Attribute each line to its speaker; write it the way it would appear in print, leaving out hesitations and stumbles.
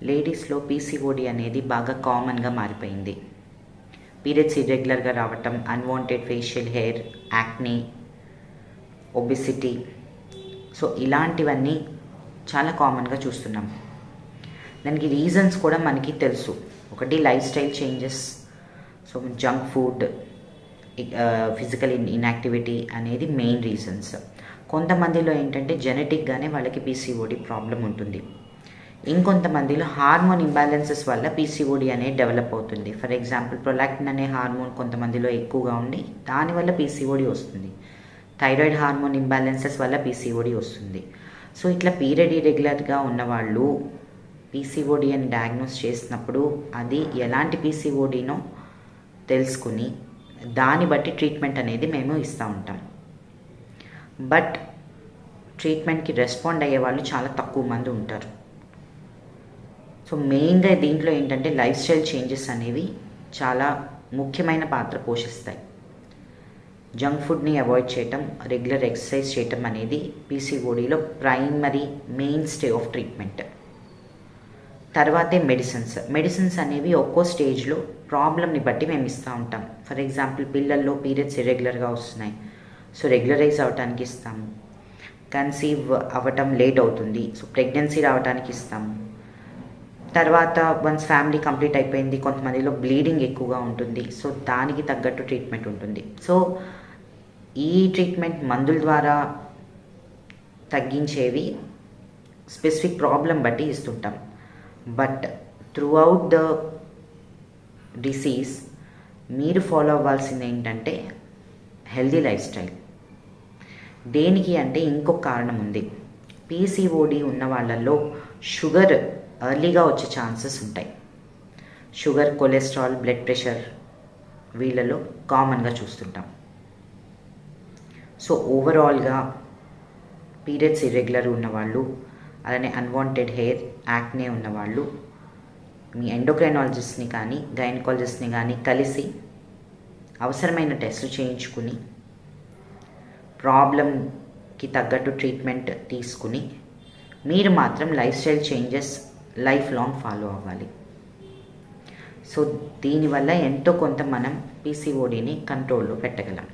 Speaker 1: లేడీస్లో పీసీఓడి అనేది బాగా కామన్గా మారిపోయింది. పీరియడ్స్ ఇర్రెగ్యులర్గా రావటం, unwanted facial hair, acne, obesity, so ఇలాంటివన్నీ చాలా కామన్గా చూస్తున్నాం. దానికి రీజన్స్ కూడా మనకి తెలుసు. ఒకటి life style changes, so junk food, physical inactivity అనేది మెయిన్ రీజన్స్. కొంతమందిలో ఏంటంటే జెనెటిక్గానే వాళ్ళకి పీసీఓడి ప్రాబ్లం ఉంటుంది. ఇంకొంతమందిలో హార్మోన్ ఇంబ్యాలెన్సెస్ వల్ల పీసీఓడి అనేది డెవలప్ అవుతుంది. ఫర్ ఎగ్జాంపుల్ ప్రొలాక్టిన్ అనే హార్మోన్ కొంతమందిలో ఎక్కువగా ఉండి దానివల్ల పీసీఓడి వస్తుంది. థైరాయిడ్ హార్మోన్ ఇంబ్యాలెన్సెస్ వల్ల పీసీఓడి వస్తుంది. సో ఇట్లా పీరియడ్ ఇర్రెగ్యులర్గా ఉన్నవాళ్ళు పీసీఓడి అని డయాగ్నోస్ చేసినప్పుడు అది ఎలాంటి పీసీఓడినో తెలుసుకుని దాన్ని బట్టి ట్రీట్మెంట్ అనేది మేము ఇస్తూ ఉంటాం. బట్ ట్రీట్మెంట్కి రెస్పాండ్ అయ్యే వాళ్ళు చాలా తక్కువ మంది ఉంటారు. సో మెయిన్గా దీంట్లో ఏంటంటే లైఫ్ స్టైల్ చేంజెస్ అనేవి చాలా ముఖ్యమైన పాత్ర పోషిస్తాయి. జంక్ ఫుడ్ని అవాయిడ్ చేయటం, రెగ్యులర్ ఎక్సర్సైజ్ చేయటం అనేది పీసీఓడిలో primary mainstay of treatment. తర్వాతే మెడిసిన్స్ అనేవి ఒక్కో స్టేజ్లో ప్రాబ్లమ్ని బట్టి మేము ఇస్తూ ఉంటాం. ఫర్ ఎగ్జాంపుల్ పిల్లల్లో పీరియడ్స్ ఇర్రెగ్యులర్గా వస్తున్నాయి, సో రెగ్యులరైజ్ అవ్వటానికి ఇస్తాము. కన్సీవ్ అవ్వటం లేట్ అవుతుంది, సో ప్రెగ్నెన్సీ రావడానికి ఇస్తాము. తర్వాత వన్స్ ఫ్యామిలీ కంప్లీట్ అయిపోయింది, కొంతమందిలో బ్లీడింగ్ ఎక్కువగా ఉంటుంది, సో దానికి తగ్గట్టు ట్రీట్మెంట్ ఉంటుంది. సో ఈ ట్రీట్మెంట్ మందుల ద్వారా తగ్గించేవి స్పెసిఫిక్ ప్రాబ్లం బట్టి ఇస్తుంటాం. But throughout the disease మీరు ఫాలో అవ్వాల్సింది ఏంటంటే హెల్దీ లైఫ్ స్టైల్. దేనికి అంటే ఇంకొక కారణం ఉంది. పీసీఓడి ఉన్న వాళ్ళల్లో షుగర్ ఎర్లీగా వచ్చే ఛాన్సెస్ ఉంటాయి. షుగర్, కొలెస్ట్రాల్, బ్లడ్ ప్రెషర్ వీళ్ళలో కామన్గా చూస్తుంటాం. సో ఓవరాల్గా పీరియడ్స్ ఇర్రెగ్యులర్ ఉన్నవాళ్ళు, అలానే అన్వాంటెడ్ హెయిర్, యాక్నే ఉన్నవాళ్ళు మీ ఎండోక్రైనాలజిస్ట్ని కానీ గైనకాలజిస్ట్ని కానీ కలిసి అవసరమైన టెస్టులు చేయించుకుని ప్రాబ్లంకి తగ్గట్టు ట్రీట్మెంట్ తీసుకుని మీరు మాత్రం life style changes life long follow అవ్వాలి. సో దీనివల్ల ఎంతో కొంత మనం పీసీఓడిని కంట్రోల్లో పెట్టగలం.